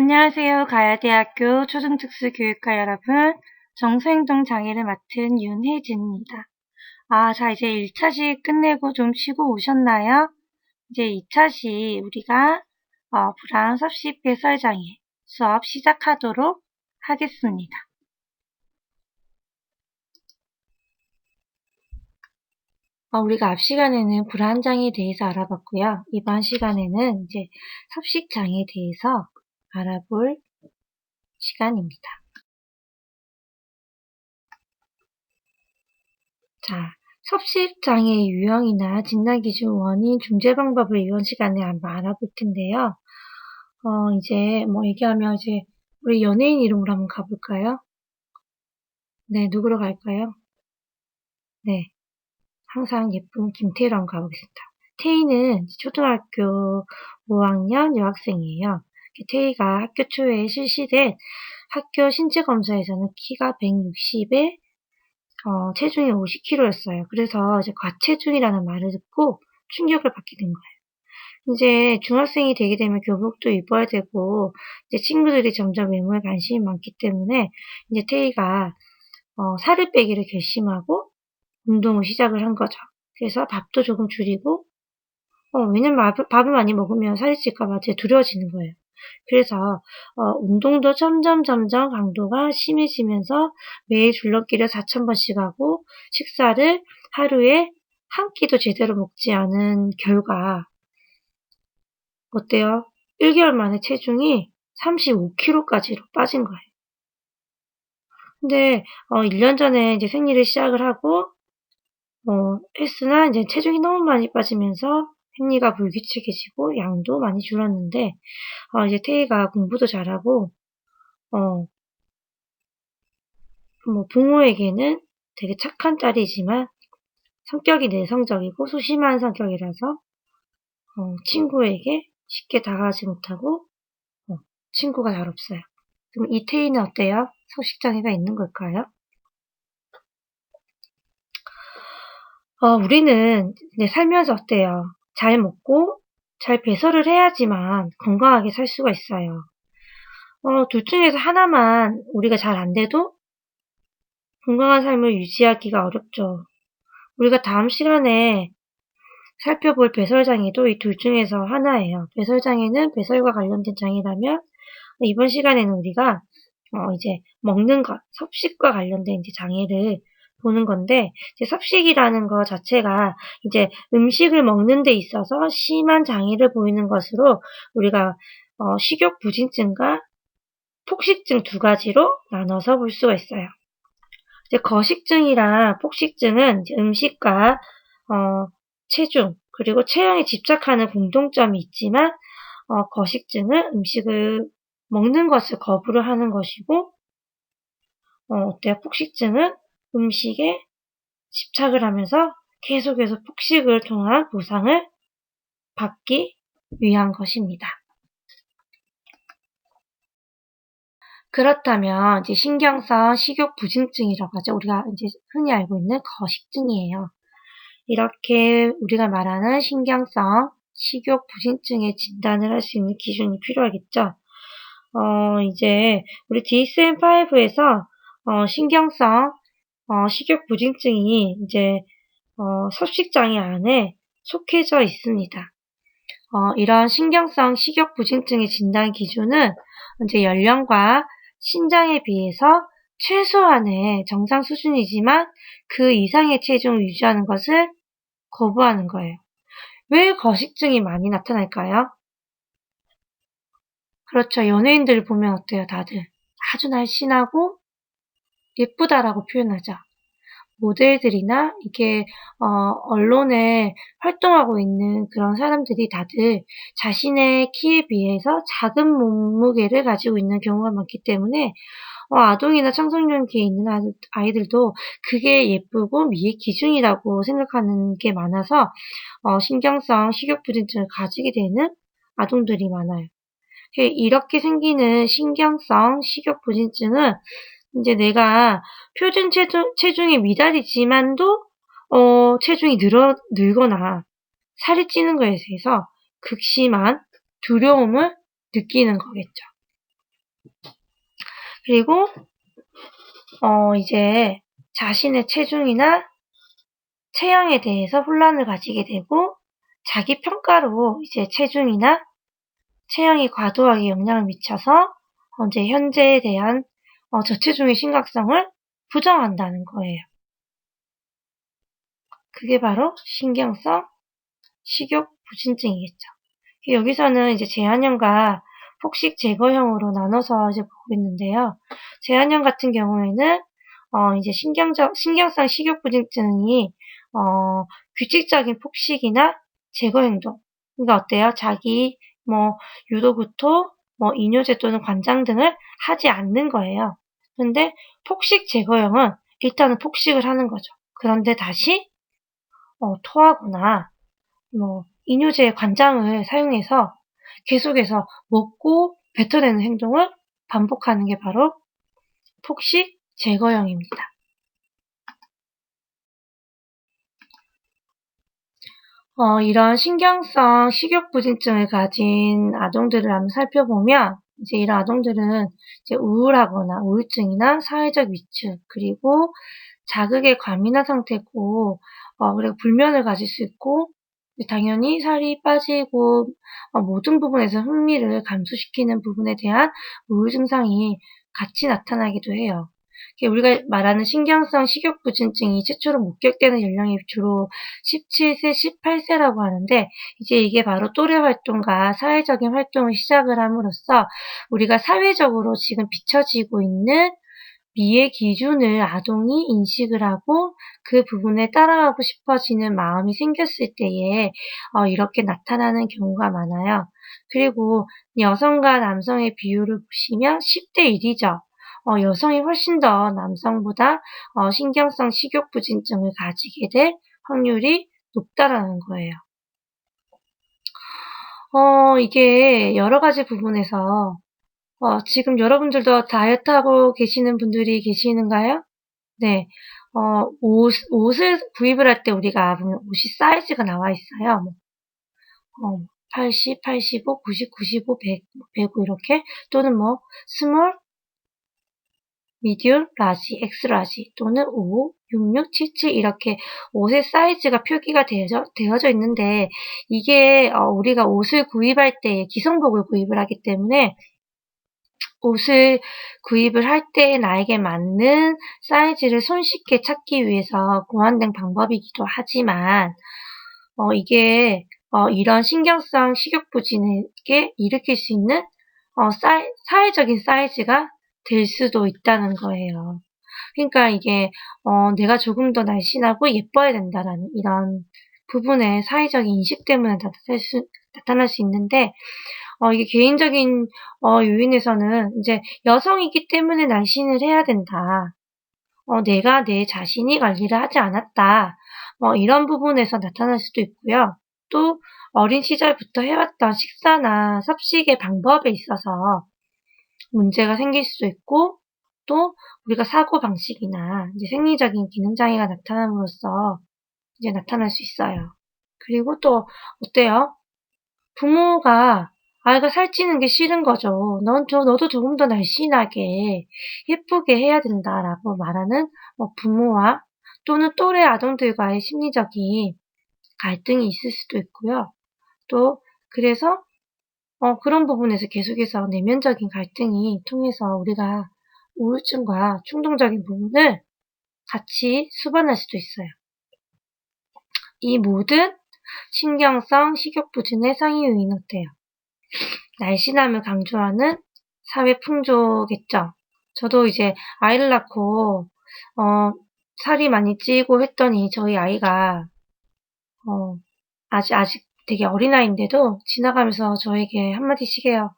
안녕하세요. 가야대학교 초등특수교육과 여러분. 정서행동 장애를 맡은 윤혜진입니다. 자, 이제 1차시 끝내고 좀 쉬고 오셨나요? 이제 2차시 우리가 불안 섭식 배설장애 수업 시작하도록 하겠습니다. 우리가 앞 시간에는 불안장애에 대해서 알아봤고요. 이번 시간에는 이제 섭식장애에 대해서 알아볼 시간입니다. 자, 섭식장애의 유형이나 진단기준, 원인, 중재 방법을 이번 시간에 한번 알아볼 텐데요. 이제 얘기하면 이제 우리 연예인 이름으로 한번 가볼까요? 네, 누구로 갈까요? 네, 항상 예쁜 김태희로 한번 가보겠습니다. 태희는 초등학교 5학년 여학생이에요. 태희가 학교 초에 실시된 학교 신체검사에서는 키가 160에 체중이 50kg였어요. 그래서 이제 과체중이라는 말을 듣고 충격을 받게 된 거예요. 이제 중학생이 되게 되면 교복도 입어야 되고, 이제 친구들이 점점 외모에 관심이 많기 때문에, 이제 태희가, 살을 빼기를 결심하고, 운동을 시작을 한 거죠. 그래서 밥도 조금 줄이고, 왜냐면 밥을 많이 먹으면 살이 찔까봐 되게 두려워지는 거예요. 그래서 운동도 점점 강도가 심해지면서 매일 줄넘기를 4,000번씩 하고 식사를 하루에 한 끼도 제대로 먹지 않은 결과 어때요? 1개월 만에 체중이 35kg까지로 빠진 거예요. 근데 1년 전에 이제 생리를 시작을 하고 했으나 이제 체중이 너무 많이 빠지면서 생리가 불규칙해지고 양도 많이 줄었는데 이제 태희가 공부도 잘하고 부모에게는 되게 착한 딸이지만 성격이 내성적이고 소심한 성격이라서 친구에게 쉽게 다가가지 못하고 친구가 잘 없어요. 그럼 이 태희는 어때요? 섭식장애가 있는 걸까요? 우리는 살면서 어때요? 잘 먹고 잘 배설을 해야지만 건강하게 살 수가 있어요. 둘 중에서 하나만 우리가 잘 안 돼도 건강한 삶을 유지하기가 어렵죠. 우리가 다음 시간에 살펴볼 배설장애도 이 둘 중에서 하나예요. 배설장애는 배설과 관련된 장애라면 이번 시간에는 우리가 이제 먹는 것, 섭식과 관련된 이제 장애를 보는 건데 이제 섭식이라는 것 자체가 이제 음식을 먹는 데 있어서 심한 장애를 보이는 것으로 우리가 식욕 부진증과 폭식증 두 가지로 나눠서 볼 수가 있어요. 이제 거식증이랑 폭식증은 이제 음식과 체중 그리고 체형에 집착하는 공통점이 있지만 거식증은 음식을 먹는 것을 거부를 하는 것이고 어때요? 폭식증은 음식에 집착을 하면서 계속해서 폭식을 통한 보상을 받기 위한 것입니다. 그렇다면 이제 신경성 식욕 부진증이라고 하죠. 우리가 이제 흔히 알고 있는 거식증이에요. 이렇게 우리가 말하는 신경성 식욕 부진증의 진단을 할 수 있는 기준이 필요하겠죠. 이제 우리 DSM-5에서 신경성 식욕 부진증이 이제 섭식장애 안에 속해져 있습니다. 이런 신경성 식욕 부진증의 진단 기준은 이제 연령과 신장에 비해서 최소한의 정상 수준이지만 그 이상의 체중을 유지하는 것을 거부하는 거예요. 왜 거식증이 많이 나타날까요? 그렇죠. 연예인들 보면 어때요, 다들? 아주 날씬하고 예쁘다라고 표현하죠. 모델들이나 이렇게 언론에 활동하고 있는 그런 사람들이 다들 자신의 키에 비해서 작은 몸무게를 가지고 있는 경우가 많기 때문에 아동이나 청소년기에 있는 아이들도 그게 예쁘고 미의 기준이라고 생각하는 게 많아서 신경성 식욕부진증을 가지게 되는 아동들이 많아요. 이렇게 생기는 신경성 식욕부진증은 이제 내가 표준 체중이 미달이지만도 체중이 늘거나 살이 찌는 것에 대해서 극심한 두려움을 느끼는 거겠죠. 그리고 이제 자신의 체중이나 체형에 대해서 혼란을 가지게 되고 자기 평가로 이제 체중이나 체형이 과도하게 영향을 미쳐서 이제 현재에 대한 저체중의 심각성을 부정한다는 거예요. 그게 바로 신경성 식욕부진증이겠죠. 여기서는 이제 제한형과 폭식 제거형으로 나눠서 이제 보고 있는데요. 제한형 같은 경우에는 이제 신경성 식욕부진증이 규칙적인 폭식이나 제거 행동. 그러니까 어때요? 자기 유도, 구토, 이뇨제 또는 관장 등을 하지 않는 거예요. 근데 폭식 제거형은 일단은 폭식을 하는 거죠. 그런데 다시 토하거나 이뇨제 관장을 사용해서 계속해서 먹고 뱉어내는 행동을 반복하는 게 바로 폭식 제거형입니다. 이런 신경성 식욕부진증을 가진 아동들을 한번 살펴보면 이제 이런 아동들은 이제 우울하거나 우울증이나 사회적 위축 그리고 자극에 과민한 상태고 그리고 불면을 가질 수 있고 당연히 살이 빠지고 모든 부분에서 흥미를 감소시키는 부분에 대한 우울 증상이 같이 나타나기도 해요. 우리가 말하는 신경성 식욕부진증이 최초로 목격되는 연령이 주로 17세, 18세라고 하는데 이제 이게 바로 또래 활동과 사회적인 활동을 시작을 함으로써 우리가 사회적으로 지금 비춰지고 있는 미의 기준을 아동이 인식을 하고 그 부분에 따라가고 싶어지는 마음이 생겼을 때에 이렇게 나타나는 경우가 많아요. 그리고 여성과 남성의 비율을 보시면 10대 1이죠. 여성이 훨씬 더 남성보다 신경성 식욕부진증을 가지게 될 확률이 높다라는 거예요. 이게 여러 가지 부분에서 지금 여러분들도 다이어트하고 계시는 분들이 계시는가요? 네. 옷을 구입을 할 때 우리가 보면 옷이 사이즈가 나와 있어요. 80, 85, 90, 95, 100, 105 이렇게 또는 스몰, 미디움, 라지, 엑스라지 또는 5, 66, 77 이렇게 옷의 사이즈가 표기가 되어져 있는데 이게 우리가 옷을 구입할 때 기성복을 구입을 하기 때문에 옷을 구입을 할 때 나에게 맞는 사이즈를 손쉽게 찾기 위해서 고안된 방법이기도 하지만 이게 이런 신경성 식욕부진을 일으킬 수 있는 사회적인 사이즈가 될 수도 있다는 거예요. 그러니까 이게 내가 조금 더 날씬하고 예뻐야 된다라는 이런 부분의 사회적인 인식 때문에 나타날 수 있는데 이게 개인적인 요인에서는 이제 여성이기 때문에 날씬을 해야 된다. 내가 내 자신이 관리를 하지 않았다. 이런 부분에서 나타날 수도 있고요. 또 어린 시절부터 해왔던 식사나 섭식의 방법에 있어서 문제가 생길 수도 있고 또 우리가 사고 방식이나 이제 생리적인 기능 장애가 나타남으로써 이제 나타날 수 있어요. 그리고 또 어때요? 부모가 아이가 살찌는 게 싫은 거죠. 너도 조금 더 날씬하게 예쁘게 해야 된다라고 말하는 부모와 또는 또래 아동들과의 심리적인 갈등이 있을 수도 있고요. 또 그래서 그런 부분에서 계속해서 내면적인 갈등이 통해서 우리가 우울증과 충동적인 부분을 같이 수반할 수도 있어요. 이 모든 신경성 식욕부진의 상위 요인 어때요? 날씬함을 강조하는 사회 풍조겠죠. 저도 이제 아이를 낳고 살이 많이 찌고 했더니 저희 아이가 아직 되게 어린아이인데도 지나가면서 저에게 한마디씩 해요.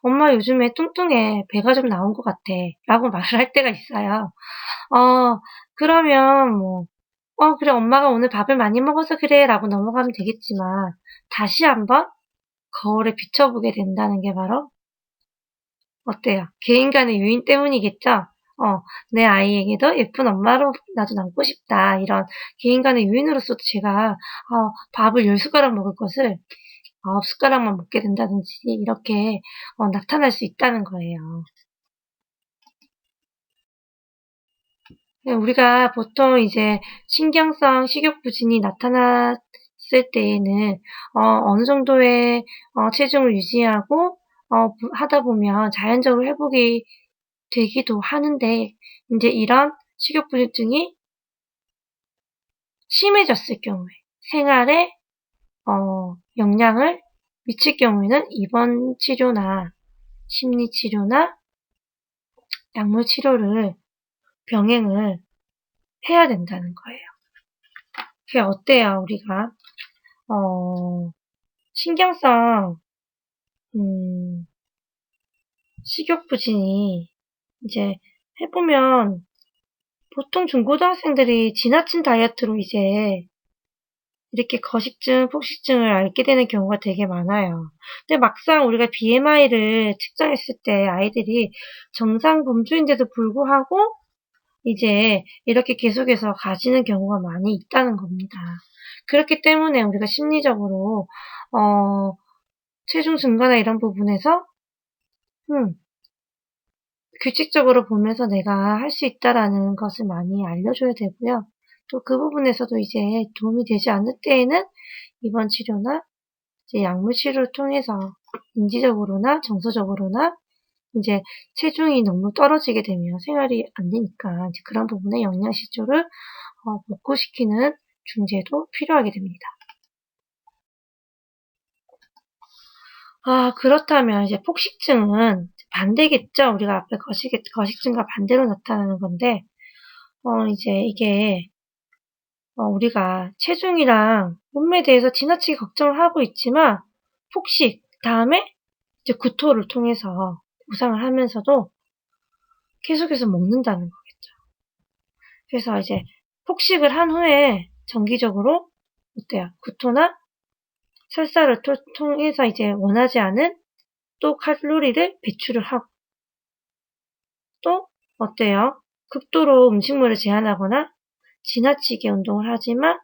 엄마 요즘에 뚱뚱해. 배가 좀 나온 것 같아. 라고 말을 할 때가 있어요. 그러면 그래 엄마가 오늘 밥을 많이 먹어서 그래 라고 넘어가면 되겠지만 다시 한번 거울에 비춰보게 된다는 게 바로 어때요? 개인 간의 유인 때문이겠죠? 내 아이에게도 예쁜 엄마로 나도 남고 싶다. 이런 개인 간의 유인으로서도 제가 밥을 10숟가락 먹을 것을 9숟가락만 먹게 된다든지 이렇게 나타날 수 있다는 거예요. 우리가 보통 이제 신경성 식욕부진이 나타났을 때에는 어느 정도의 체중을 유지하고 하다 보면 자연적으로 회복이 되기도 하는데 이제 이런 식욕부진증이 심해졌을 경우에 생활에 영향을 미칠 경우에는 입원 치료나 심리 치료나 약물 치료를 병행을 해야 된다는 거예요. 그게 어때요, 우리가? 신경성, 식욕부진이 이제 해보면 보통 중고등학생들이 지나친 다이어트로 이제 이렇게 거식증, 폭식증을 앓게 되는 경우가 되게 많아요. 근데 막상 우리가 BMI를 측정했을 때 아이들이 정상 범주인데도 불구하고 이제 이렇게 계속해서 가지는 경우가 많이 있다는 겁니다. 그렇기 때문에 우리가 심리적으로 체중 증가나 이런 부분에서 규칙적으로 보면서 내가 할 수 있다라는 것을 많이 알려줘야 되고요. 또 그 부분에서도 이제 도움이 되지 않을 때에는 입원 치료나 이제 약물 치료를 통해서 인지적으로나 정서적으로나 이제 체중이 너무 떨어지게 되면 생활이 안 되니까 이제 그런 부분에 영양실조를 복구시키는 중재도 필요하게 됩니다. 그렇다면 이제 폭식증은 반대겠죠? 우리가 앞에 거식증과 반대로 나타나는 건데, 이제 이게, 우리가 체중이랑 몸매에 대해서 지나치게 걱정을 하고 있지만, 폭식, 다음에 이제 구토를 통해서 보상을 하면서도 계속해서 먹는다는 거겠죠. 그래서 이제 폭식을 한 후에 정기적으로, 어때요? 구토나 설사를 통해서 이제 원하지 않은 또 칼로리를 배출을 하고, 또 어때요? 극도로 음식물을 제한하거나 지나치게 운동을 하지만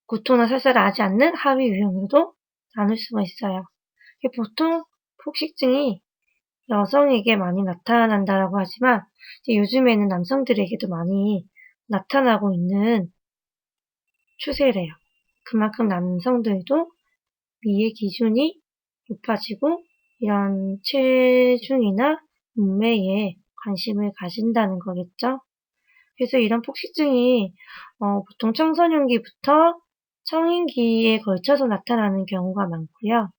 구토나 설사를 하지 않는 하위 유형으로도 나눌 수가 있어요. 보통 폭식증이 여성에게 많이 나타난다라고 하지만 요즘에는 남성들에게도 많이 나타나고 있는 추세래요. 그만큼 남성들도 미의 기준이 높아지고 이런 체중이나 몸매에 관심을 가진다는 거겠죠. 그래서 이런 폭식증이 보통 청소년기부터 성인기에 걸쳐서 나타나는 경우가 많고요.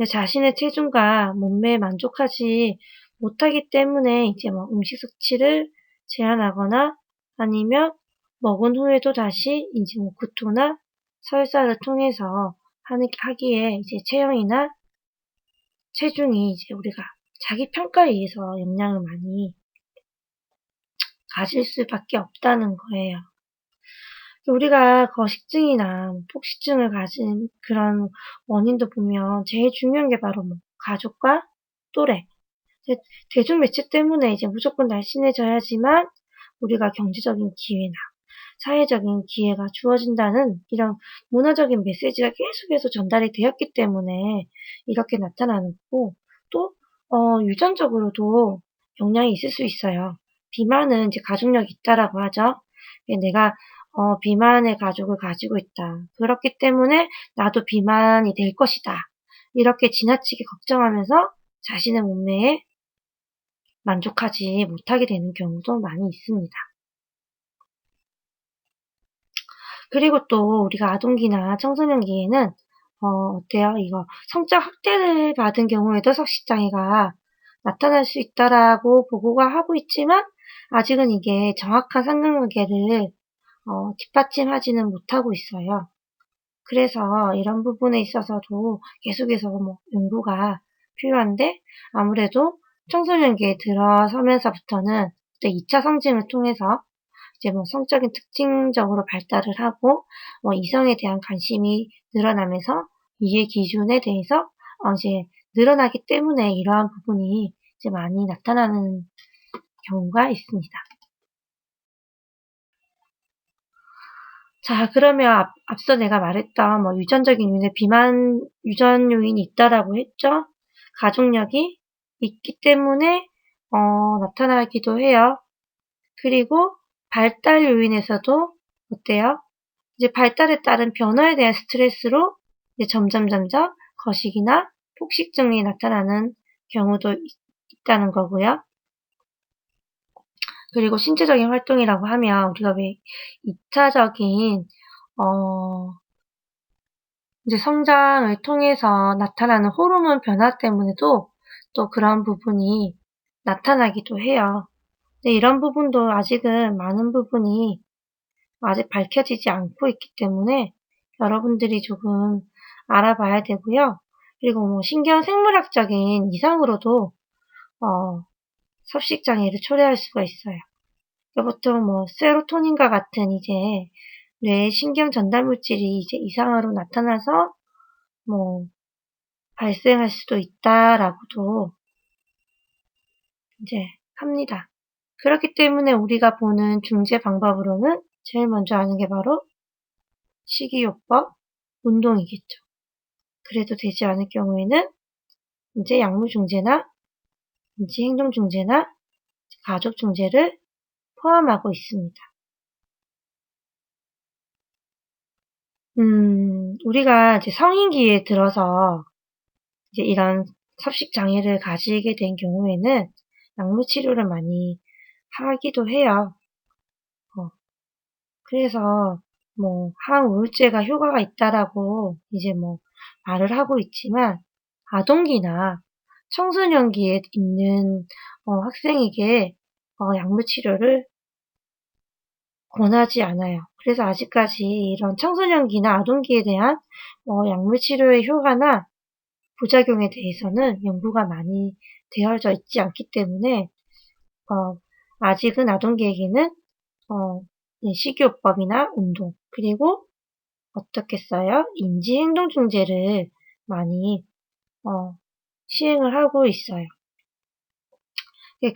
자신의 체중과 몸매에 만족하지 못하기 때문에 이제 뭐 음식 섭취를 제한하거나 아니면 먹은 후에도 다시 이제 뭐 구토나 설사를 통해서 하기에 이제 체형이나 체중이 이제 우리가 자기 평가에 의해서 영향을 많이 가질 수밖에 없다는 거예요. 우리가 거식증이나 폭식증을 가진 그런 원인도 보면 제일 중요한 게 바로 뭐 가족과 또래, 대중매체 때문에 이제 무조건 날씬해져야지만 우리가 경제적인 기회나 사회적인 기회가 주어진다는 이런 문화적인 메시지가 계속해서 전달이 되었기 때문에 이렇게 나타나는 거고, 또 유전적으로도 영향이 있을 수 있어요. 비만은 이제 가족력이 있다라고 하죠. 내가 비만의 가족을 가지고 있다. 그렇기 때문에 나도 비만이 될 것이다. 이렇게 지나치게 걱정하면서 자신의 몸매에 만족하지 못하게 되는 경우도 많이 있습니다. 그리고 또 우리가 아동기나 청소년기에는 어때요? 이거 성적 학대를 받은 경우에도 석식장애가 나타날 수 있다라고 보고가 하고 있지만 아직은 이게 정확한 상관관계를 뒷받침하지는 못하고 있어요. 그래서 이런 부분에 있어서도 계속해서 뭐 연구가 필요한데 아무래도 청소년기에 들어서면서부터는 2차 성징을 통해서 이제 뭐 성적인 특징적으로 발달을 하고 이성에 대한 관심이 늘어나면서 이해 기준에 대해서 이제 늘어나기 때문에 이러한 부분이 이제 많이 나타나는 경우가 있습니다. 자, 그러면 앞서 내가 말했던 뭐 유전적인 요인에 비만 유전 요인이 있다라고 했죠. 가족력이 있기 때문에 나타나기도 해요. 그리고 발달 요인에서도 어때요? 이제 발달에 따른 변화에 대한 스트레스로 이제 점점 거식이나 폭식증이 나타나는 경우도 있다는 거고요. 그리고 신체적인 활동이라고 하면 우리가 왜 2차적인 이제 성장을 통해서 나타나는 호르몬 변화 때문에도 또 그런 부분이 나타나기도 해요. 근데 이런 부분도 아직은 많은 부분이 아직 밝혀지지 않고 있기 때문에 여러분들이 조금 알아봐야 되고요. 그리고 뭐 신경생물학적인 이상으로도 섭식장애를 초래할 수가 있어요. 보통 뭐 세로토닌과 같은 이제 뇌의 신경 전달 물질이 이제 이상으로 나타나서 뭐 발생할 수도 있다라고도 이제 합니다. 그렇기 때문에 우리가 보는 중재 방법으로는 제일 먼저 하는 게 바로 식이요법, 운동이겠죠. 그래도 되지 않을 경우에는 이제 약물 중재나 인지 행동 중재나 가족 중재를 포함하고 있습니다. 우리가 이제 성인기에 들어서 이제 이런 섭식 장애를 가지게 된 경우에는 약물 치료를 많이 하기도 해요. 그래서 뭐 항우울제가 효과가 있다라고 이제 뭐 말을 하고 있지만 아동기나 청소년기에 있는 학생에게 약물 치료를 권하지 않아요. 그래서 아직까지 이런 청소년기나 아동기에 대한 약물 치료의 효과나 부작용에 대해서는 연구가 많이 되어져 있지 않기 때문에 아직은 아동기에게는 식이요법이나 운동 그리고 어떻게 써요? 인지행동중재를 많이 시행을 하고 있어요.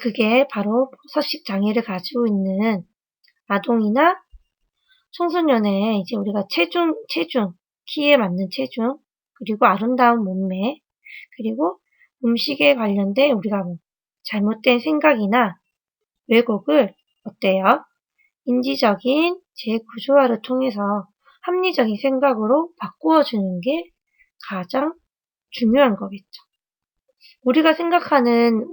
그게 바로 섭식장애를 가지고 있는 아동이나 청소년의 이제 우리가 체중, 키에 맞는 체중, 그리고 아름다운 몸매, 그리고 음식에 관련된 우리가 뭐 잘못된 생각이나 왜곡을 어때요? 인지적인 재구조화를 통해서 합리적인 생각으로 바꾸어주는 게 가장 중요한 거겠죠. 우리가 생각하는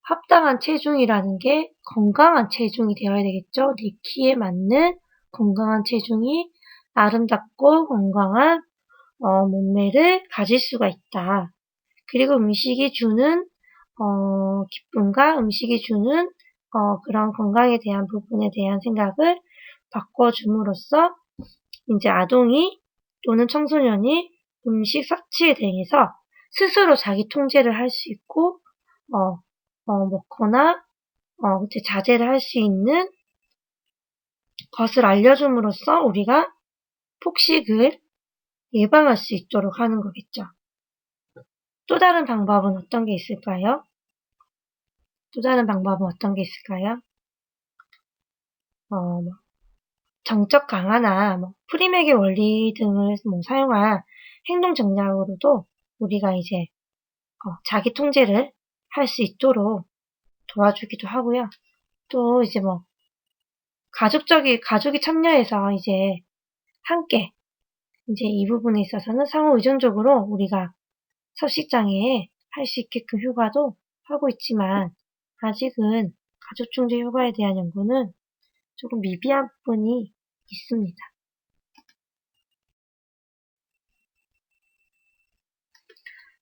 합당한 체중이라는 게 건강한 체중이 되어야 되겠죠. 내 키에 맞는 건강한 체중이 아름답고 건강한 몸매를 가질 수가 있다. 그리고 음식이 주는 기쁨과 음식이 주는 그런 건강에 대한 부분에 대한 생각을 바꿔줌으로써 이제 아동이 또는 청소년이 음식 섭취에 대해서 스스로 자기 통제를 할 수 있고 먹거나 이제 자제를 할 수 있는 것을 알려줌으로써 우리가 폭식을 예방할 수 있도록 하는 거겠죠. 또 다른 방법은 어떤 게 있을까요? 정적 강화나 프리맥의 원리 등을 사용한 행동 전략으로도 우리가 이제 자기 통제를 할 수 있도록 도와주기도 하고요. 또 이제 가족이 참여해서 이제 함께 이제 이 부분에 있어서는 상호 의존적으로 우리가 섭식장애에 할 수 있게끔 효과도 하고 있지만 아직은 가족중재 효과에 대한 연구는 조금 미비한 부분이 있습니다.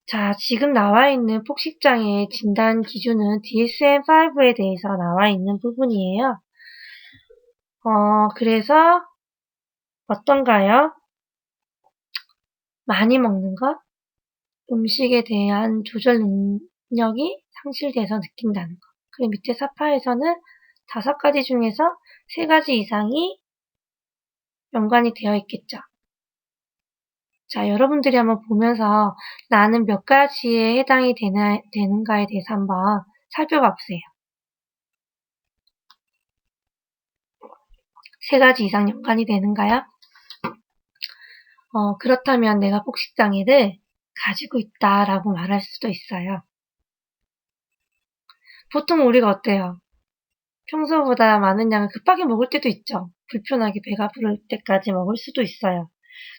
자, 지금 나와 있는 폭식장애 진단 기준은 DSM-5에 대해서 나와 있는 부분이에요. 그래서 어떤가요? 많이 먹는 것, 음식에 대한 조절 능력이 상실돼서 느낀다는 것. 그리고 밑에 사파에서는 5가지 중에서 3가지 이상이 연관이 되어 있겠죠. 자, 여러분들이 한번 보면서 나는 몇 가지에 해당이 되는가에 대해서 한번 살펴봐 보세요. 3가지 이상 연관이 되는가요? 그렇다면 내가 폭식장애를 가지고 있다라고 말할 수도 있어요. 보통 우리가 어때요? 평소보다 많은 양을 급하게 먹을 때도 있죠. 불편하게 배가 부를 때까지 먹을 수도 있어요.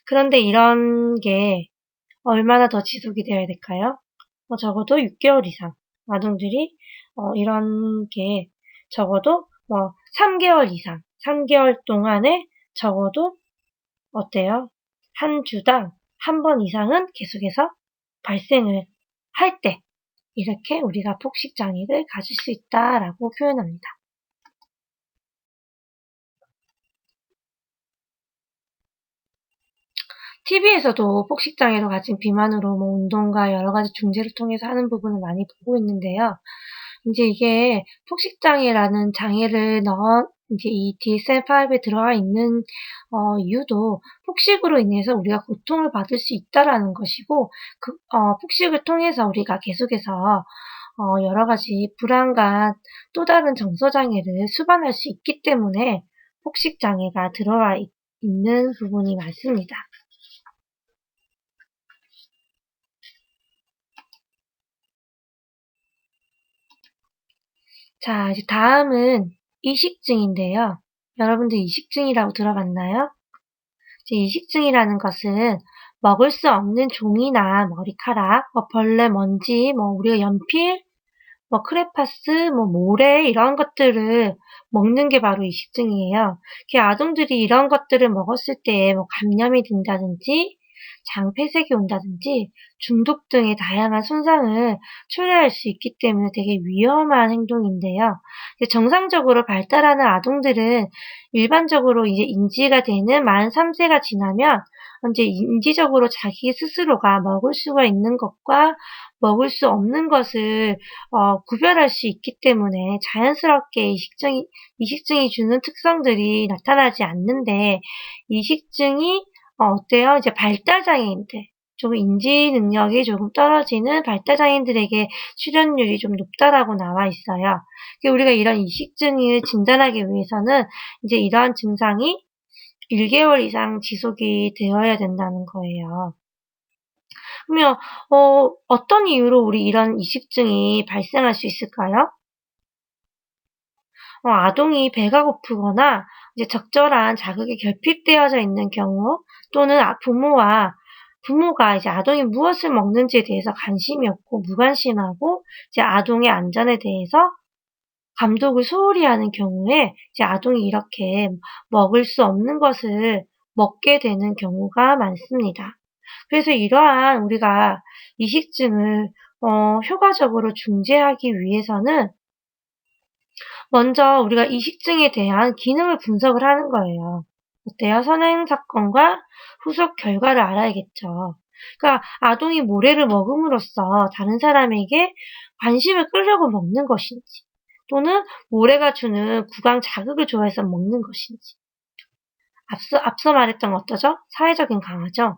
그런데 이런 게 얼마나 더 지속이 되어야 될까요? 적어도 6개월 이상. 아동들이 이런 게 적어도 3개월 이상, 3개월 동안에 적어도 어때요? 한 주당 한 번 이상은 계속해서 발생을 할 때 이렇게 우리가 폭식장애를 가질 수 있다라고 표현합니다. TV에서도 폭식장애로 가진 비만으로 운동과 여러 가지 중재를 통해서 하는 부분을 많이 보고 있는데요. 이제 이게 폭식장애라는 장애를 이제 이 DSM-5에 들어가 있는 이유도 폭식으로 인해서 우리가 고통을 받을 수 있다라는 것이고, 폭식을 통해서 우리가 계속해서 여러 가지 불안과 또 다른 정서장애를 수반할 수 있기 때문에 폭식장애가 들어가 있는 부분이 많습니다. 자, 이제 다음은 이식증인데요. 여러분들 이식증이라고 들어봤나요? 이제 이식증이라는 것은 먹을 수 없는 종이나 머리카락, 벌레, 먼지, 우리가 연필, 크레파스, 모래 이런 것들을 먹는 게 바로 이식증이에요. 아동들이 이런 것들을 먹었을 때 감염이 된다든지 장폐색이 온다든지 중독 등의 다양한 손상을 초래할 수 있기 때문에 되게 위험한 행동인데요. 정상적으로 발달하는 아동들은 일반적으로 이제 인지가 되는 만 3세가 지나면 이제 인지적으로 자기 스스로가 먹을 수가 있는 것과 먹을 수 없는 것을 구별할 수 있기 때문에 자연스럽게 이식증이 주는 특성들이 나타나지 않는데, 이식증이 어때요? 이제 발달장애인들, 조금 인지 능력이 조금 떨어지는 발달장애인들에게 출현율이 좀 높다라고 나와 있어요. 우리가 이런 이식증을 진단하기 위해서는 이제 이러한 증상이 1개월 이상 지속이 되어야 된다는 거예요. 그러면 어떤 이유로 우리 이런 이식증이 발생할 수 있을까요? 아동이 배가 고프거나 이제 적절한 자극에 결핍되어져 있는 경우, 또는 부모가 이제 아동이 무엇을 먹는지에 대해서 관심이 없고 무관심하고 이제 아동의 안전에 대해서 감독을 소홀히 하는 경우에 이제 아동이 이렇게 먹을 수 없는 것을 먹게 되는 경우가 많습니다. 그래서 이러한 우리가 이식증을 효과적으로 중재하기 위해서는 먼저 우리가 이식증에 대한 기능을 분석을 하는 거예요. 어때요? 선행 사건과 후속 결과를 알아야겠죠. 그러니까 아동이 모래를 먹음으로써 다른 사람에게 관심을 끌려고 먹는 것인지, 또는 모래가 주는 구강 자극을 좋아해서 먹는 것인지. 앞서 말했던 거 어떠죠? 사회적인 강화죠.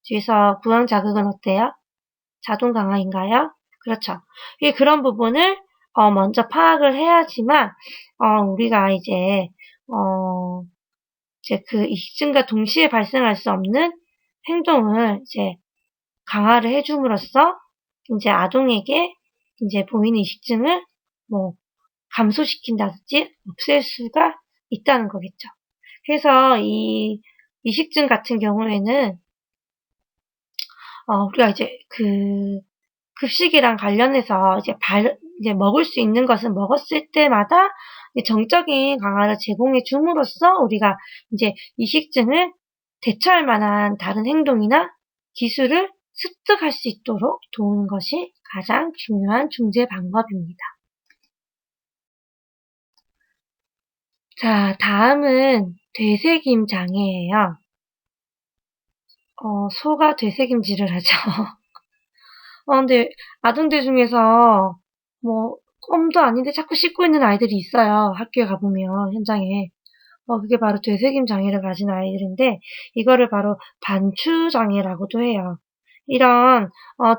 뒤에서 구강 자극은 어때요? 자동 강화인가요? 그렇죠. 그런 부분을 먼저 파악을 해야지만 우리가 이제 그 이식증과 동시에 발생할 수 없는 행동을 이제 강화를 해줌으로써 이제 아동에게 이제 보이는 이식증을 감소시킨다든지 없앨 수가 있다는 거겠죠. 그래서 이 이식증 같은 경우에는 우리가 이제 그 급식이랑 관련해서 이제 먹을 수 있는 것은 먹었을 때마다 정적인 강화를 제공해 줌으로써 우리가 이제 이식증을 대처할 만한 다른 행동이나 기술을 습득할 수 있도록 도우는 것이 가장 중요한 중재 방법입니다. 자, 다음은 되새김 장애예요. 소가 되새김질을 하죠. 근데 아동들 중에서 껌도 아닌데 자꾸 씹고 있는 아이들이 있어요. 학교에 가보면 현장에. 그게 바로 되새김 장애를 가진 아이들인데, 이거를 바로 반추 장애라고도 해요. 이런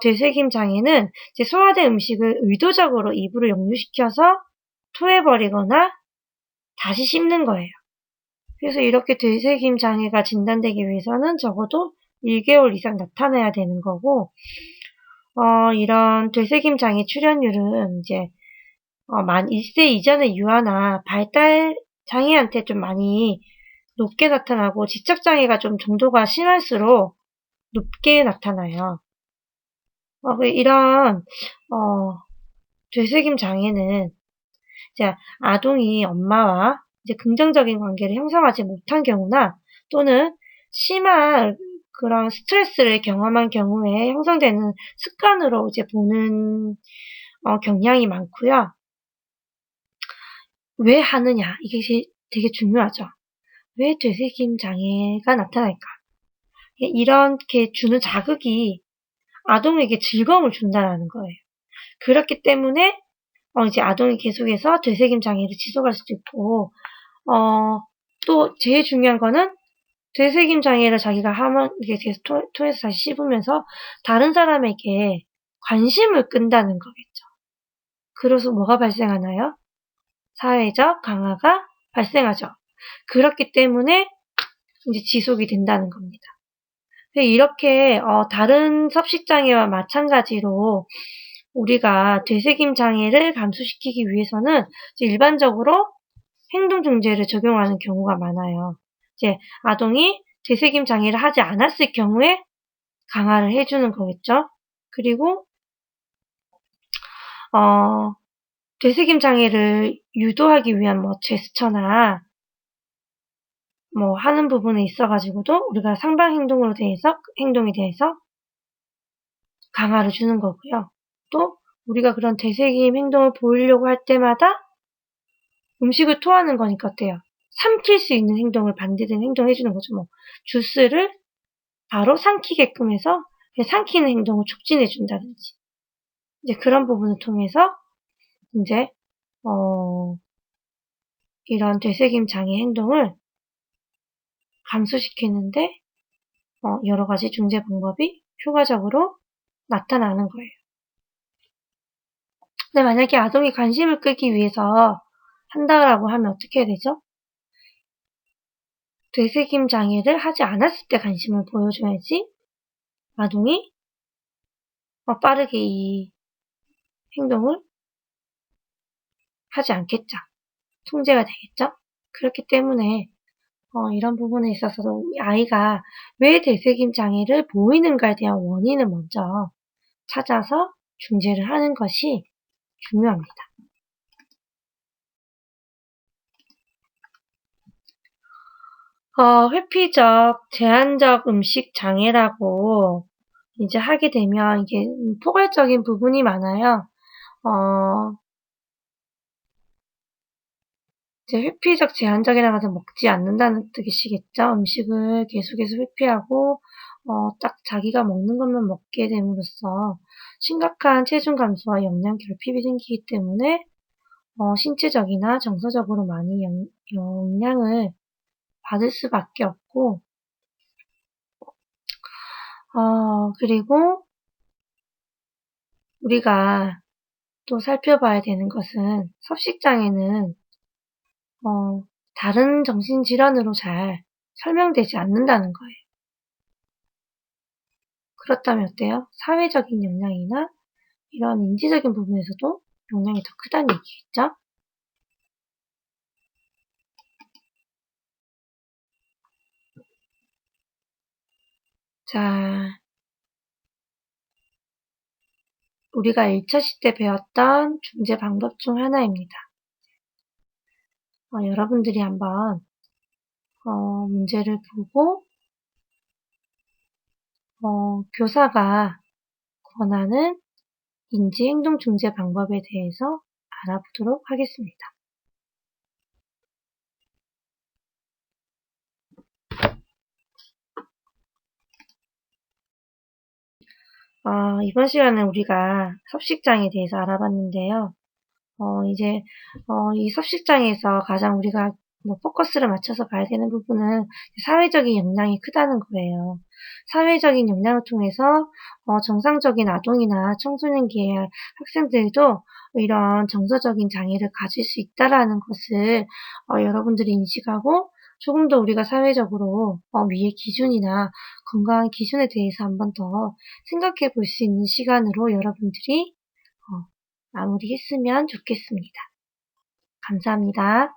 되새김 장애는 이제 소화된 음식을 의도적으로 입으로 역류시켜서 토해버리거나 다시 씹는 거예요. 그래서 이렇게 되새김 장애가 진단되기 위해서는 적어도 1개월 이상 나타나야 되는 거고, 이런 되새김 장애 출현율은 이제 만 1세 이전의 유아나 발달 장애한테 좀 많이 높게 나타나고 지적장애가 좀 정도가 심할수록 높게 나타나요. 이런 되새김 장애는 이제 아동이 엄마와 이제 긍정적인 관계를 형성하지 못한 경우나 또는 심한 그런 스트레스를 경험한 경우에 형성되는 습관으로 이제 보는 경향이 많고요. 왜 하느냐? 이게 되게 중요하죠. 왜 되새김 장애가 나타날까? 이렇게 주는 자극이 아동에게 즐거움을 준다는 거예요. 그렇기 때문에 이제 아동이 계속해서 되새김 장애를 지속할 수도 있고, 또 제일 중요한 거는 되새김 장애를 자기가 하면 이게 계속 토해서 다시 씹으면서 다른 사람에게 관심을 끈다는 거겠죠. 그래서 뭐가 발생하나요? 사회적 강화가 발생하죠. 그렇기 때문에 이제 지속이 된다는 겁니다. 이렇게 다른 섭식장애와 마찬가지로 우리가 되새김 장애를 감소시키기 위해서는 일반적으로 행동중재를 적용하는 경우가 많아요. 이제 아동이 되새김 장애를 하지 않았을 경우에 강화를 해주는 거겠죠. 그리고 되새김 장애를 유도하기 위한 뭐 제스처나 뭐 하는 부분에 있어가지고도 우리가 상방 행동에 대해서 강화를 주는 거고요. 또 우리가 그런 되새김 행동을 보이려고 할 때마다 음식을 토하는 거니까 어때요? 삼킬 수 있는 행동을 반대되는 행동을 해주는 거죠. 뭐 주스를 바로 삼키게끔 해서 삼키는 행동을 촉진해 준다든지 이제 그런 부분을 통해서 이제 이런 되새김 장애 행동을 감소시키는데 여러 가지 중재 방법이 효과적으로 나타나는 거예요. 근데 만약에 아동이 관심을 끌기 위해서 한다라고 하면 어떻게 해야 되죠? 되새김 장애를 하지 않았을 때 관심을 보여줘야지 아동이 빠르게 이 행동을 하지 않겠죠. 통제가 되겠죠. 그렇기 때문에 이런 부분에 있어서도 아이가 왜 되새김 장애를 보이는가에 대한 원인을 먼저 찾아서 중재를 하는 것이 중요합니다. 회피적, 제한적 음식 장애라고 이제 하게 되면 이게 포괄적인 부분이 많아요. 이제 회피적, 제한적이라는 것은 먹지 않는다는 뜻이겠죠. 음식을 계속해서 회피하고 딱 자기가 먹는 것만 먹게 됨으로써 심각한 체중 감소와 영양 결핍이 생기기 때문에 신체적이나 정서적으로 많이 영향을 받을 수밖에 없고 그리고 우리가 또 살펴봐야 되는 것은 섭식장애는 다른 정신질환으로 잘 설명되지 않는다는 거예요. 그렇다면 어때요? 사회적인 영향이나 이런 인지적인 부분에서도 영향이 더 크다는 얘기겠죠? 자, 우리가 1차 시대 배웠던 중재 방법 중 하나입니다. 여러분들이 한번 문제를 보고 교사가 권하는 인지행동 중재 방법에 대해서 알아보도록 하겠습니다. 이번 시간은 우리가 섭식장애에 대해서 알아봤는데요. 이제 이 섭식장애에서 가장 우리가 포커스를 맞춰서 봐야 되는 부분은 사회적인 영향이 크다는 거예요. 사회적인 영향을 통해서 정상적인 아동이나 청소년기의 학생들도 이런 정서적인 장애를 가질 수 있다라는 것을 여러분들이 인식하고 조금 더 우리가 사회적으로 위의 기준이나 건강한 기준에 대해서 한번 더 생각해 볼 수 있는 시간으로 여러분들이 마무리했으면 좋겠습니다. 감사합니다.